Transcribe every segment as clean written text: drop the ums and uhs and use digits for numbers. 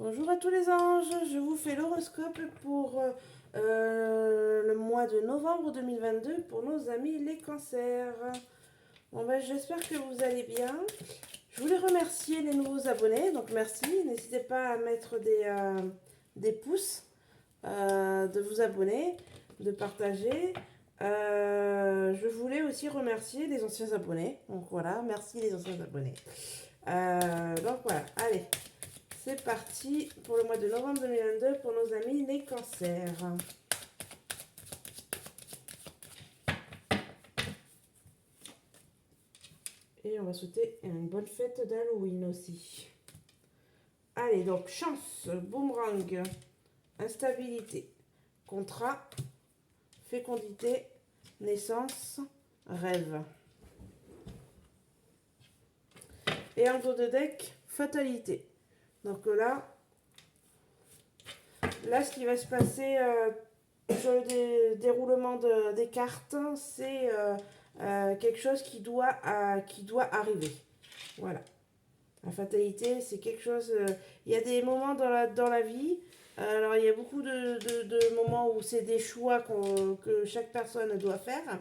Bonjour à tous les anges, je vous fais l'horoscope pour le mois de novembre 2022 pour nos amis les cancers. Bon ben, j'espère que vous allez bien. Je voulais remercier les nouveaux abonnés, donc merci. N'hésitez pas à mettre des pouces, de vous abonner, de partager. Je voulais aussi remercier les anciens abonnés, donc voilà, merci les anciens abonnés. Donc voilà, allez. C'est parti pour le mois de novembre 2022 pour nos amis les cancers. Et on va souhaiter une bonne fête d'Halloween aussi. Allez, donc chance, boomerang, instabilité, contrat, fécondité, naissance, rêve. Et en dos de deck, fatalité. Donc là ce qui va se passer sur le déroulement des cartes, c'est quelque chose qui doit arriver. Voilà. La fatalité, c'est quelque chose. Il y a des moments dans la vie. Alors, il y a beaucoup de moments où c'est des choix que chaque personne doit faire.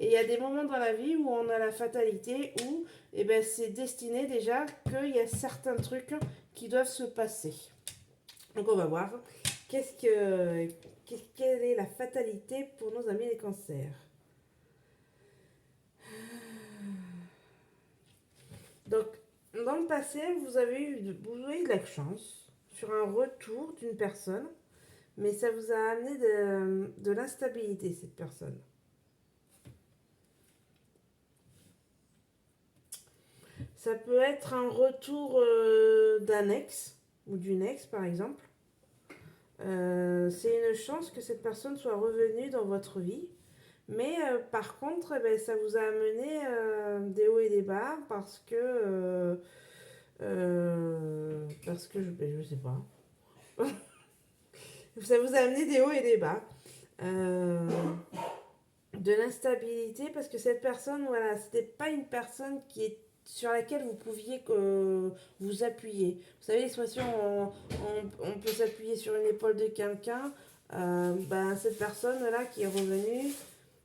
Et il y a des moments dans la vie où on a la fatalité, où eh ben, c'est destiné déjà qu'il y a certains trucs qui doivent se passer. Donc, on va voir quelle est la fatalité pour nos amis les cancers. Donc, dans le passé, vous avez eu de la chance sur un retour d'une personne, mais ça vous a amené de l'instabilité, cette personne. Ça peut être un retour d'un ex ou d'une ex, par exemple. C'est une chance que cette personne soit revenue dans votre vie. Mais par contre, eh ben, ça vous a amené des hauts et des bas parce que je sais pas. Ça vous a amené des hauts et des bas. Euh, de l'instabilité parce que cette personne, voilà, c'était pas une personne sur laquelle vous pouviez vous appuyer. Vous savez, l'expression on peut s'appuyer sur une épaule de quelqu'un. Ben, cette personne-là qui est revenue,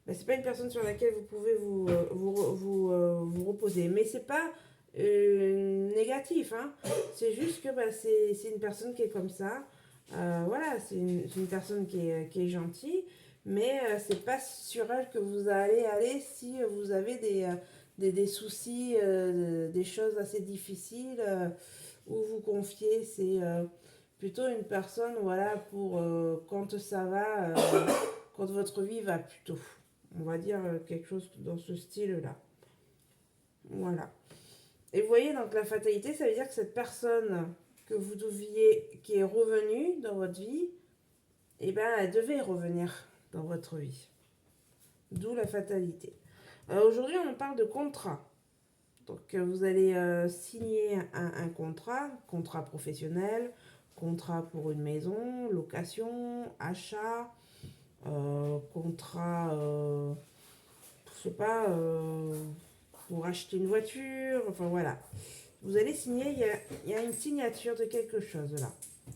ben, c'est pas une personne sur laquelle vous pouvez vous reposer. Mais c'est pas négatif, hein. C'est juste que ben, c'est une personne qui est comme ça. Voilà, c'est une personne qui est gentille, mais c'est pas sur elle que vous allez aller si vous avez des soucis, des choses assez difficiles où vous confiez. C'est plutôt une personne, voilà, pour quand ça va, quand votre vie va plutôt. On va dire quelque chose dans ce style-là. Voilà. Et vous voyez, donc la fatalité, ça veut dire que cette personne que vous deviez, qui est revenue dans votre vie, eh ben, elle devait revenir dans votre vie. D'où la fatalité. Aujourd'hui, on parle de contrat. Donc, vous allez signer un contrat professionnel, contrat pour une maison, location, achat, contrat, je sais pas, pour acheter une voiture, enfin voilà. Vous allez signer, il y a une signature de quelque chose là,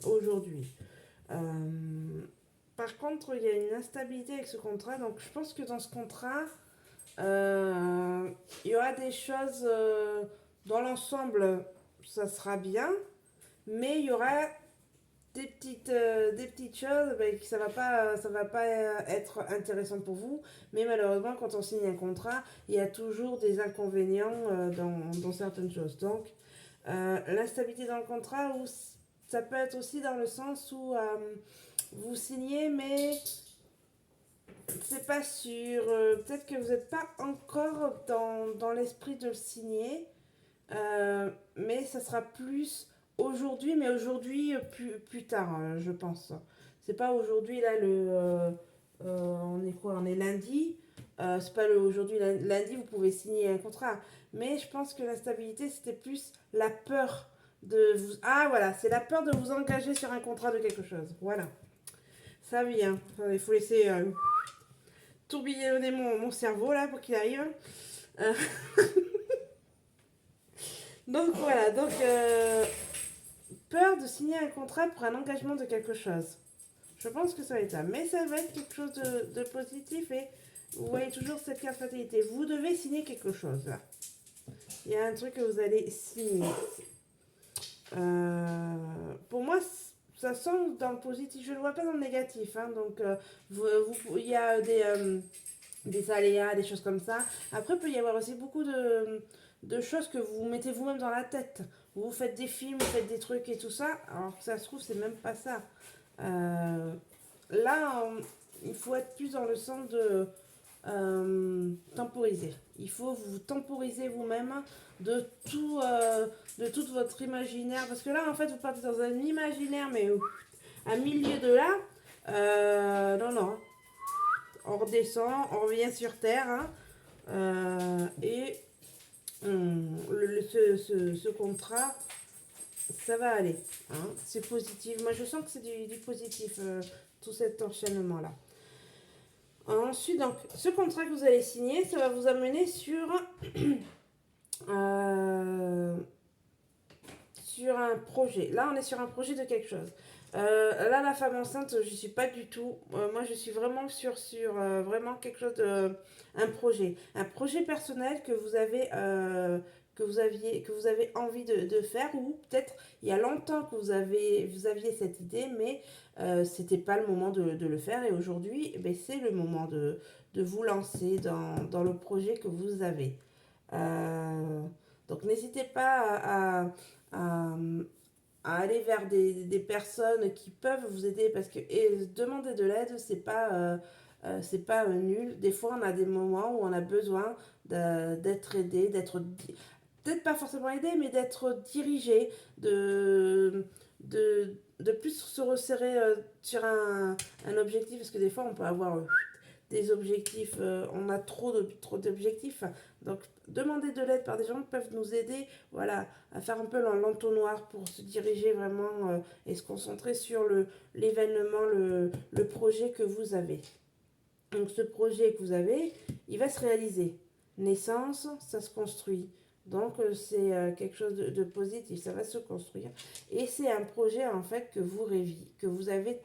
aujourd'hui. Par contre, il y a une instabilité avec ce contrat, donc je pense que dans ce contrat, il y aura des choses dans l'ensemble, ça sera bien, mais il y aura des petites choses ben, que ça va pas être intéressant pour vous. Mais malheureusement, quand on signe un contrat, il y a toujours des inconvénients dans certaines choses. Donc, l'instabilité dans le contrat, ou ça peut être aussi dans le sens où vous signez, mais c'est pas sûr. Peut-être que vous n'êtes pas encore dans l'esprit de le signer. Mais ça sera plus aujourd'hui, mais aujourd'hui plus tard, je pense. C'est pas aujourd'hui, là, on est quoi? On est lundi. C'est pas aujourd'hui, lundi, vous pouvez signer un contrat. Mais je pense que l'instabilité, c'était plus la peur de vous. Ah, voilà, c'est la peur de vous engager sur un contrat de quelque chose. Voilà. Ça vient. Il faut laisser tourbillonner mon cerveau, là, pour qu'il arrive. Euh, donc voilà, donc peur de signer un contrat pour un engagement de quelque chose. Je pense que ça va être ça. Mais ça va être quelque chose de positif et vous voyez toujours cette carte fatalité. Vous devez signer quelque chose là. Il y a un truc que vous allez signer. Pour moi, ça sent dans le positif. Je ne le vois pas dans le négatif. Hein. Donc, il y a des aléas, des choses comme ça. Après, il peut y avoir aussi beaucoup de choses que vous mettez vous-même dans la tête. Vous faites des films, vous faites des trucs et tout ça. Alors que ça se trouve, c'est même pas ça. Là, il faut être plus dans le sens de temporiser. Il faut vous temporiser vous-même de tout votre imaginaire. Parce que là, en fait, vous partez dans un imaginaire, mais à milieu de là, non, non. On redescend, on revient sur Terre. Hein, et ce contrat, ça va aller. Hein, c'est positif. Moi, je sens que c'est du positif, tout cet enchaînement-là. Ensuite, donc, ce contrat que vous allez signer, ça va vous amener sur, sur un projet. Là, on est sur un projet de quelque chose. Là, la femme enceinte, je ne suis pas du tout. Moi, je suis vraiment sur vraiment quelque chose de. Un projet. Un projet personnel que vous avez. Que vous avez envie de faire, ou peut-être il y a longtemps que vous aviez cette idée, mais c'était pas le moment de le faire, et aujourd'hui eh ben, c'est le moment de vous lancer dans le projet que vous avez. Euh, donc n'hésitez pas à, à aller vers des personnes qui peuvent vous aider, parce que demander de l'aide, c'est pas nul. Des fois, on a des moments où on a besoin d'être aidé, peut-être pas forcément aidé, mais d'être dirigé, de plus se resserrer sur un objectif, parce que des fois, on peut avoir des objectifs, on a trop d'objectifs. Donc, demander de l'aide par des gens qui peuvent nous aider, voilà, à faire un peu l'entonnoir pour se diriger vraiment et se concentrer sur l'événement, le projet que vous avez. Donc, ce projet que vous avez, il va se réaliser. Naissance, ça se construit. Donc, c'est quelque chose de positif, ça va se construire. Et c'est un projet, en fait, que vous rêviez, que vous avez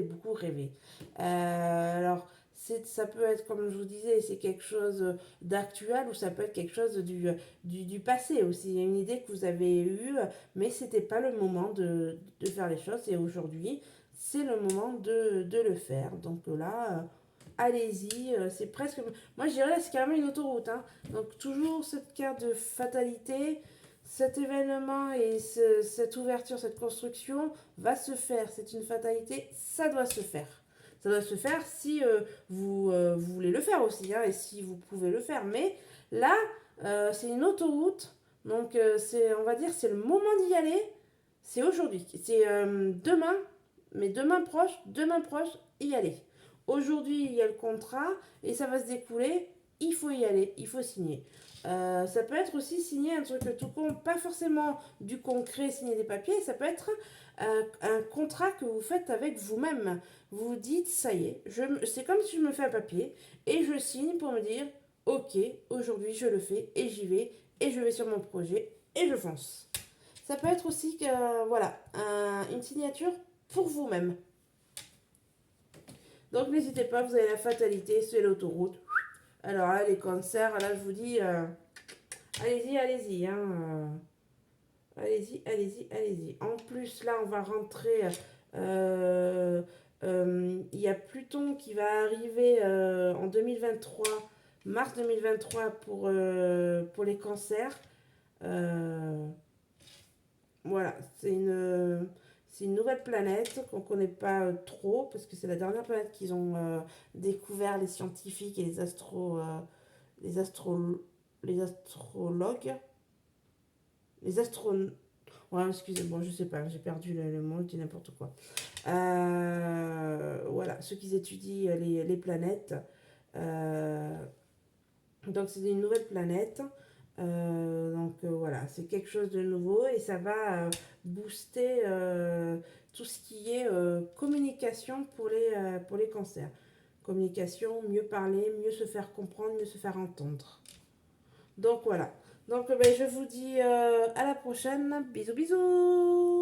beaucoup rêvé. Alors, ça peut être, comme je vous disais, c'est quelque chose d'actuel, ou ça peut être quelque chose du passé aussi. Il y a une idée que vous avez eue, mais c'était pas le moment de faire les choses. Et aujourd'hui, c'est le moment de le faire. Donc là, allez-y, c'est presque. Moi, je dirais là, c'est carrément une autoroute. Hein. Donc, toujours cette carte de fatalité, cet événement et cette ouverture, cette construction va se faire. C'est une fatalité, ça doit se faire. Ça doit se faire si vous voulez le faire aussi, hein, et si vous pouvez le faire. Mais là, c'est une autoroute. Donc, on va dire, c'est le moment d'y aller. C'est aujourd'hui. C'est demain, mais demain proche, y aller. Aujourd'hui, il y a le contrat et ça va se découler. Il faut y aller, il faut signer. Ça peut être aussi signer un truc tout con, pas forcément du concret, signer des papiers. Ça peut être un contrat que vous faites avec vous-même. Vous vous dites, ça y est, c'est comme si je me fais un papier et je signe pour me dire, ok, aujourd'hui je le fais et j'y vais et je vais sur mon projet et je fonce. Ça peut être aussi voilà, une signature pour vous-même. Donc n'hésitez pas, vous avez la fatalité, c'est l'autoroute. Alors là, les cancers, là je vous dis, allez-y, allez-y. Hein, allez-y, allez-y, allez-y. En plus, là, on va rentrer. Il y a Pluton qui va arriver en 2023, mars 2023 pour les cancers. Voilà, c'est une nouvelle planète qu'on ne connaît pas trop, parce que c'est la dernière planète qu'ils ont découvert, les scientifiques et les, astro, les astrologues. Les astro... Ouais, excusez-moi, je sais pas, j'ai perdu le mot, je dis n'importe quoi. Voilà, ceux qui étudient les planètes. Donc c'est une nouvelle planète. Voilà, c'est quelque chose de nouveau et ça va booster tout ce qui est communication pour les cancers. Communication, mieux parler, mieux se faire comprendre, mieux se faire entendre. Donc voilà. Donc je vous dis à la prochaine. Bisous bisous.